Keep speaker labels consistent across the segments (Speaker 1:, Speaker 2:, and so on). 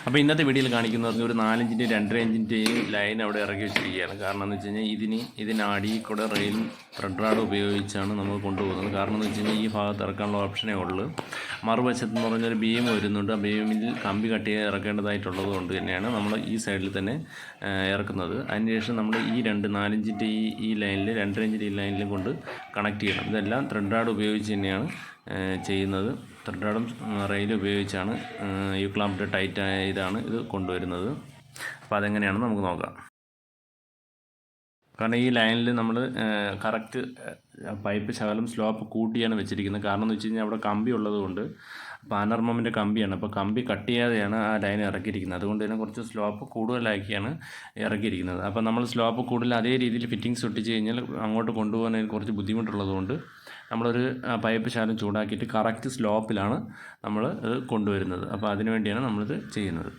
Speaker 1: അപ്പോൾ ഇന്നത്തെ വീഡിയോയിൽ കാണിക്കുന്നത് ഒരു 4 ഇഞ്ചിൻ്റെ 2.5 ഇഞ്ചിൻ്റെയും ലൈൻ അവിടെ ഇറക്കി വെച്ചിരിക്കുകയാണ്. കാരണം എന്ന് വെച്ച് കഴിഞ്ഞാൽ ഇതിനടിയിൽ കൂടെ റെയിൽ ത്രെഡ് റാഡ് ഉപയോഗിച്ചാണ് നമ്മൾ കൊണ്ടുപോകുന്നത്. കാരണം എന്ന് വെച്ച് കഴിഞ്ഞാൽ ഈ ഭാഗത്ത് ഇറക്കാനുള്ള ഓപ്ഷനേ ഉള്ളൂ. മറുവശത്ത് എന്ന് പറഞ്ഞൊരു ബീം വരുന്നുണ്ട്. ആ ബീമിൽ കമ്പി കട്ട് ചെയ്ത് ഇറക്കേണ്ടതായിട്ടുള്ളത് കൊണ്ട് തന്നെയാണ് നമ്മൾ ഈ സൈഡിൽ തന്നെ ഇറക്കുന്നത്. അതിനുശേഷം നമ്മൾ ഈ 4 ഇഞ്ചിൻ്റെ ഈ ലൈനിൽ 2.5 ഇഞ്ചിൻ്റെ ഈ ലൈനിലും കൊണ്ട് കണക്ട് ചെയ്യണം. ഇതെല്ലാം ത്രെഡ് റാഡ് ഉപയോഗിച്ച് തന്നെയാണ് ചെയ്യുന്നത്. ത്രെഡ് റാഡും റെയിലും ഉപയോഗിച്ചാണ് യു ക്ലാമ്പിൻ്റെ ടൈറ്റ് ഇതാണ് ഇത് കൊണ്ടുവരുന്നത്. അപ്പോൾ അതെങ്ങനെയാണെന്ന് നമുക്ക് നോക്കാം. കാരണം ഈ ലൈനിൽ നമ്മൾ കറക്റ്റ് പൈപ്പ് ശകലം സ്ലോപ്പ് കൂട്ടിയാണ് വെച്ചിരിക്കുന്നത്. കാരണം എന്ന് വെച്ച് കഴിഞ്ഞാൽ അവിടെ കമ്പി ഉള്ളതുകൊണ്ട് പാനർമമിൻ്റെ കമ്പിയാണ്. അപ്പോൾ കമ്പി കട്ട് ചെയ്യാതെയാണ് ആ ലൈൻ ഇറക്കിയിരിക്കുന്നത്. അതുകൊണ്ട് തന്നെ കുറച്ച് സ്ലോപ്പ് കൂടുതലാക്കിയാണ് ഇറക്കിയിരിക്കുന്നത്. അപ്പോൾ നമ്മൾ സ്ലോപ്പ് കൂടുതൽ അതേ രീതിയിൽ ഫിറ്റിങ്സ് ഒട്ടിച്ച് കഴിഞ്ഞാൽ അങ്ങോട്ട് കൊണ്ടുപോകാൻ കുറച്ച് ബുദ്ധിമുട്ടുള്ളതുകൊണ്ട് നമ്മളൊരു പൈപ്പ് ശകലം ചൂടാക്കിയിട്ട് കറക്റ്റ് സ്ലോപ്പിലാണ് നമ്മൾ കൊണ്ടുവരുന്നത്. അപ്പോൾ അതിനു വേണ്ടിയാണ് നമ്മളിത് ചെയ്യുന്നത്.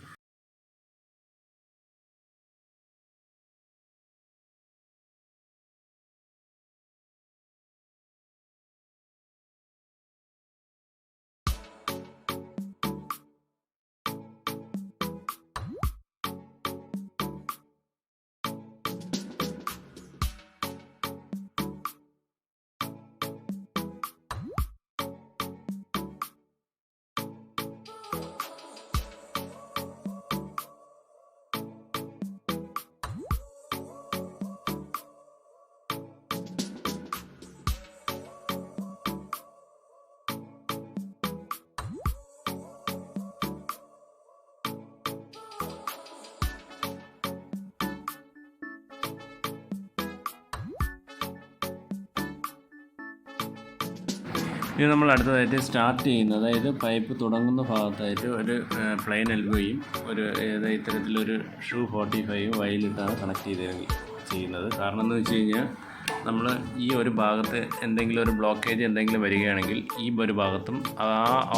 Speaker 1: ഇനി നമ്മൾ അടുത്തതായിട്ട് സ്റ്റാർട്ട് ചെയ്യുന്നത്, അതായത് പൈപ്പ് തുടങ്ങുന്ന ഭാഗത്തായിട്ട് ഒരു പ്ലെയിൻ എൽബോയും ഒരു ഇത്തരത്തിലൊരു ഷൂ 45 വയലിട്ടാണ് കണക്ട് ചെയ്യുന്നത്. കാരണം എന്ന് വെച്ച് കഴിഞ്ഞാൽ നമ്മൾ ഈ ഒരു ഭാഗത്ത് എന്തെങ്കിലും ഒരു ബ്ലോക്കേജ് എന്തെങ്കിലും വരികയാണെങ്കിൽ ഈ ഒരു ഭാഗത്തും ആ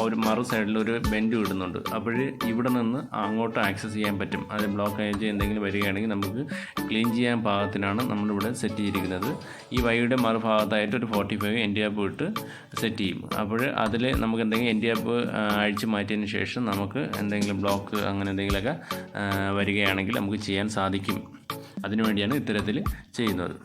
Speaker 1: ഒരു മറു സൈഡിലൊരു ബെൻഡ് ഇടുന്നുണ്ട്. അപ്പോൾ ഇവിടെ നിന്ന് അങ്ങോട്ട് ആക്സസ് ചെയ്യാൻ പറ്റും. അത് ബ്ലോക്കേജ് എന്തെങ്കിലും വരികയാണെങ്കിൽ നമുക്ക് ക്ലീൻ ചെയ്യാൻ പാകത്തിനാണ് നമ്മളിവിടെ സെറ്റ് ചെയ്തിരിക്കുന്നത്. ഈ വഴിയുടെ മറുഭാഗത്തായിട്ട് ഒരു 45 എൻഡ് ഗ്യാപ്പ് ഇട്ട് സെറ്റ് ചെയ്യും. അപ്പോൾ അതിൽ നമുക്ക് എന്തെങ്കിലും എൻഡ് ഗ്യാപ്പ് അഴിച്ചു മാറ്റിയതിന് ശേഷം നമുക്ക് എന്തെങ്കിലും ബ്ലോക്ക് അങ്ങനെ എന്തെങ്കിലുമൊക്കെ വരികയാണെങ്കിൽ നമുക്ക് ചെയ്യാൻ സാധിക്കും. അതിനുവേണ്ടിയാണ് ഇത്തരത്തിൽ ചെയ്യുന്നത്.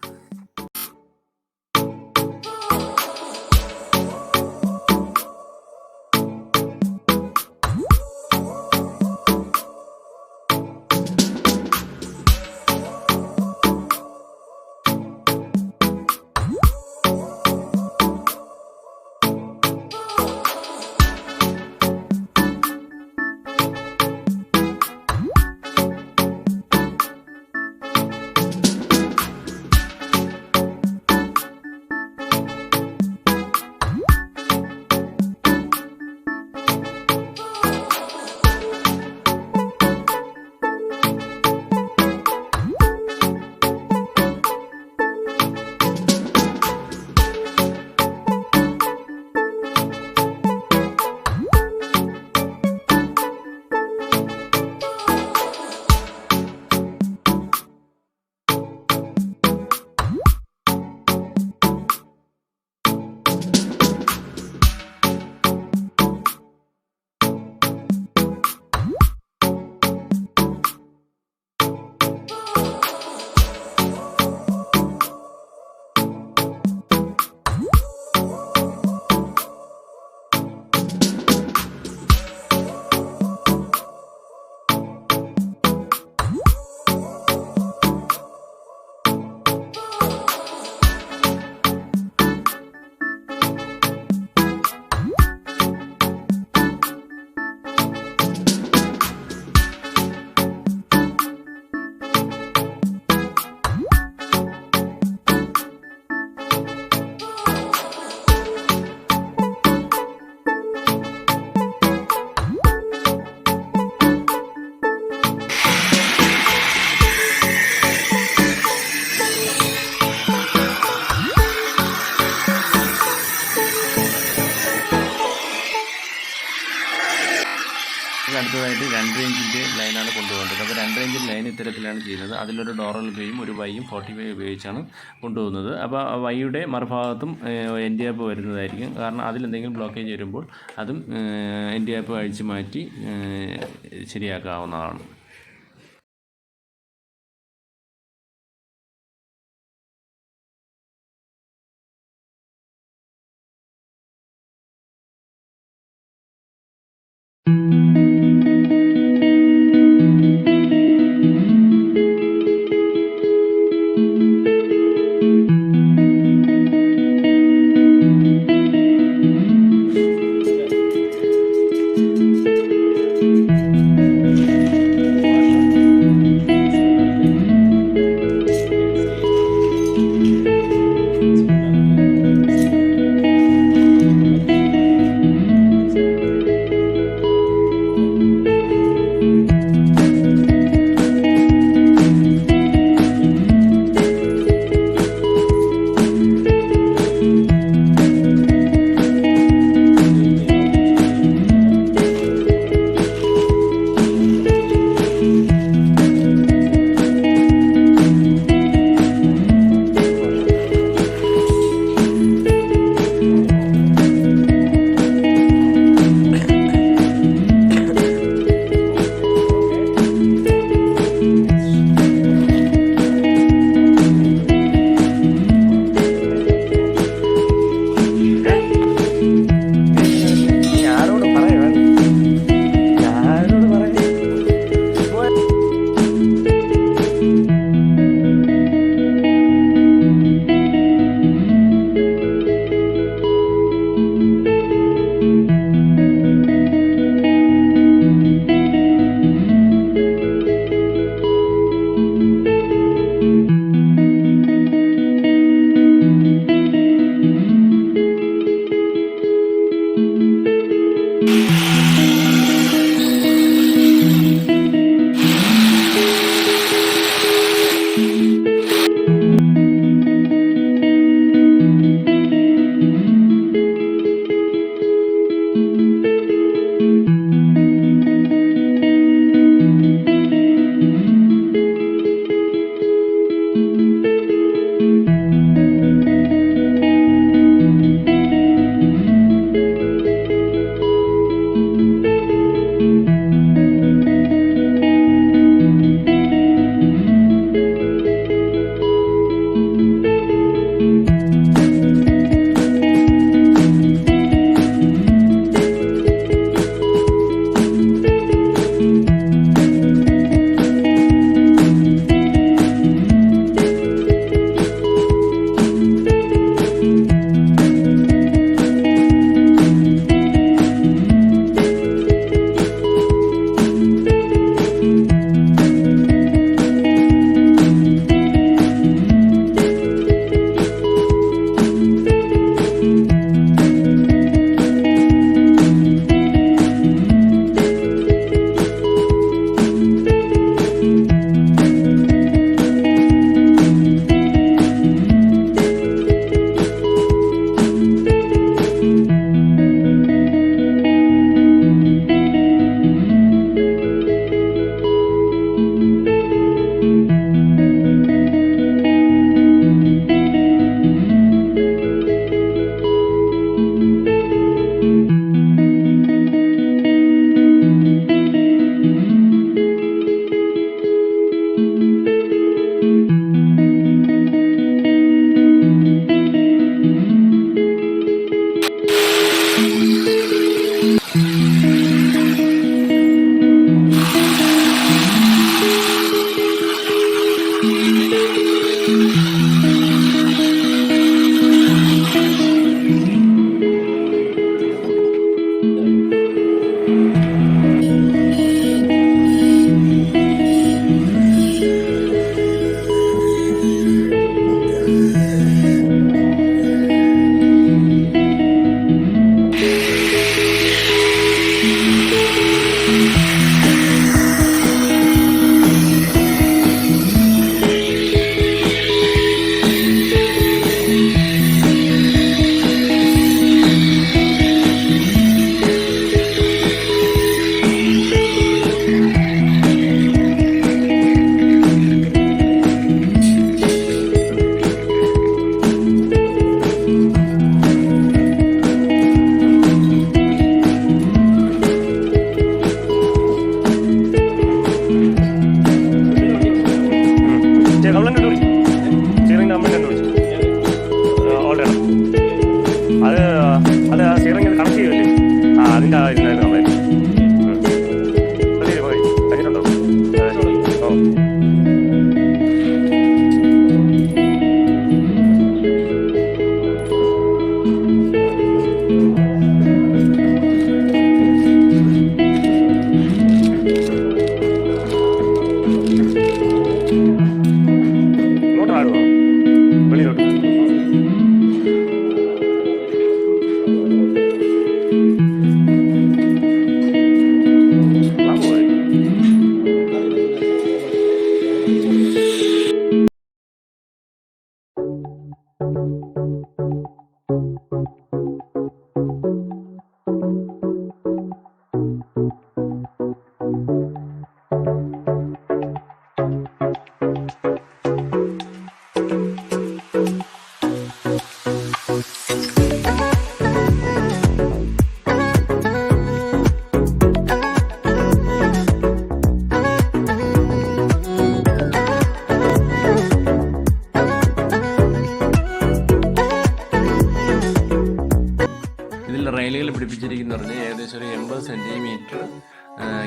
Speaker 1: അടുത്തതായിട്ട് 2 ഇഞ്ചിൻ്റെ ലൈനാണ് കൊണ്ടുപോകേണ്ടത്. അപ്പോൾ 2 ഇഞ്ചിൻ്റെ ലൈൻ ഇത്തരത്തിലാണ് ചെയ്യുന്നത്. അതിലൊരു ഡോറൽ ബേയും ഒരു വൈയും 45 ഉപയോഗിച്ചാണ് കൊണ്ടുപോകുന്നത്. അപ്പോൾ വൈയുടെ മറുഭാഗത്തും എൻഡ് ഗ്യാപ്പ് വരുന്നതായിരിക്കും. കാരണം അതിലെന്തെങ്കിലും ബ്ലോക്കേജ് വരുമ്പോൾ അതും എൻഡ് ഗ്യാപ്പ് അഴിച്ച് മാറ്റി ശരിയാക്കാവുന്നതാണ്.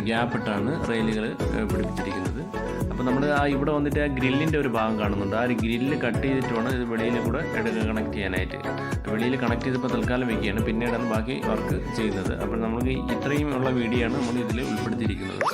Speaker 1: ഗ്യാപ്പിട്ടാണ് റെയിലുകൾ പിടിപ്പിച്ചിരിക്കുന്നത്. അപ്പോൾ നമ്മൾ ഇവിടെ വന്നിട്ട് ആ ഗ്രില്ലിൻ്റെ ഒരു ഭാഗം കാണുന്നുണ്ട്. ആ ഒരു ഗ്രില്ല് കട്ട് ചെയ്തിട്ട് വേണം ഇത് വെളിയിൽ കൂടെ കണക്ട് ചെയ്യാനായിട്ട്. വെളിയിൽ കണക്ട് ചെയ്തപ്പോൾ തൽക്കാലം വയ്ക്കുകയാണ്, പിന്നീടാണ് ബാക്കി വർക്ക് ചെയ്യുന്നത്. അപ്പോൾ നമുക്ക് ഇത്രയും ഉള്ള വീഡിയോ ആണ് നമ്മൾ ഇതിൽ ഉൾപ്പെടുത്തിയിരിക്കുന്നത്.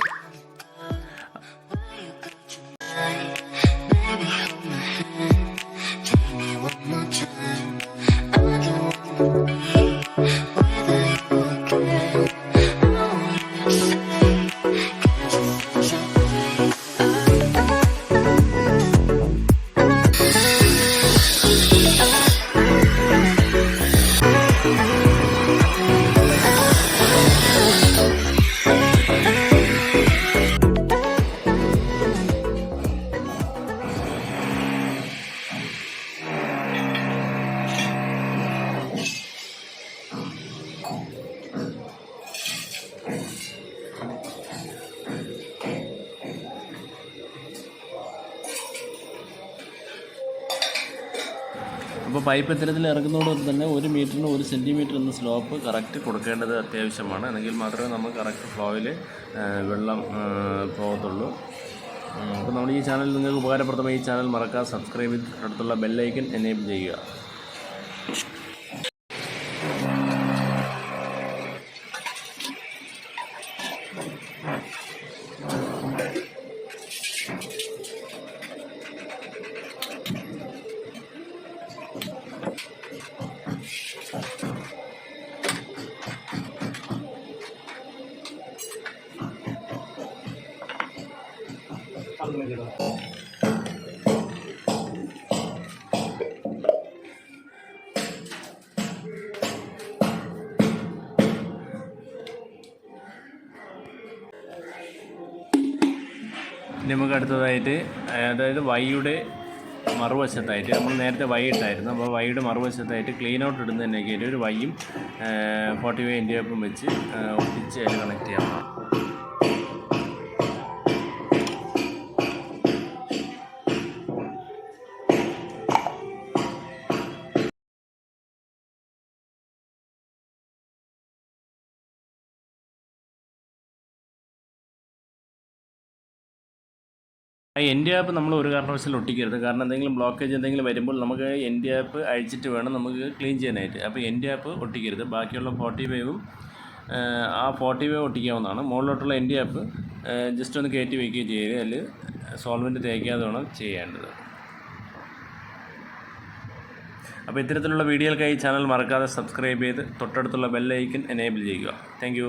Speaker 1: അപ്പോൾ പൈപ്പ് ഇത്തരത്തിൽ ഇറക്കുന്നതോടൊപ്പം തന്നെ 1 മീറ്ററിന് 1 സെൻറ്റിമീറ്റർ എന്ന സ്ലോപ്പ് കറക്റ്റ് കൊടുക്കേണ്ടത് അത്യാവശ്യമാണ്. എങ്കിൽ മാത്രമേ നമുക്ക് കറക്റ്റ് ഫ്ലോയിൽ വെള്ളം പോകത്തുള്ളൂ. അപ്പോൾ നമ്മുടെ ഈ ചാനൽ നിങ്ങൾക്ക് ഉപകാരപ്രദമായ ഈ ചാനൽ മറക്കാതെ സബ്സ്ക്രൈബ് ചെയ്ത് അടുത്തുള്ള ബെല്ലൈക്കൻ എനേബിൾ ചെയ്യുക. നമുക്ക് അടുത്തതായിട്ട് അതായത് വൈയുടെ മറുവശത്തായിട്ട് നമ്മൾ നേരത്തെ വൈ ഇട്ടായിരുന്നു. അപ്പോൾ വൈയുടെ മറുവശത്തായിട്ട് ക്ലീൻ ഔട്ട് ഇടുന്നതിനൊക്കെ ഒരു വൈയും 45 എൻഡിയപ്പും വെച്ച് ഒട്ടിച്ച് അതിൽ കണക്ട് ചെയ്യാം. എൻ്റെ ആപ്പ് നമ്മൾ ഒരു കാരണവശാലും ഒട്ടിക്കരുത്. കാരണം എന്തെങ്കിലും ബ്ലോക്കേജ് എന്തെങ്കിലും വരുമ്പോൾ നമുക്ക് എൻ്റെ ആപ്പ് അഴിച്ചിട്ട് വേണം നമുക്ക് ക്ലീൻ ചെയ്യാനായിട്ട്. അപ്പോൾ എൻ്റെ ആപ്പ് ഒട്ടിക്കരുത്. ബാക്കിയുള്ള 45ഉം ആ 45 ഒട്ടിക്കാവുന്നതാണ്. മുകളിലോട്ടുള്ള എൻ്റെ ആപ്പ് ജസ്റ്റ് ഒന്ന് കയറ്റി വയ്ക്കുകയും ചെയ്യുക. അതിൽ സോൾവെൻറ്റ് തേക്കാതെ വേണം ചെയ്യേണ്ടത്. അപ്പോൾ ഇത്തരത്തിലുള്ള വീഡിയോകൾക്കായി ചാനൽ മറക്കാതെ സബ്സ്ക്രൈബ് ചെയ്ത് തൊട്ടടുത്തുള്ള ബെൽ ഐക്കൺ എനേബിൾ ചെയ്യുക. താങ്ക്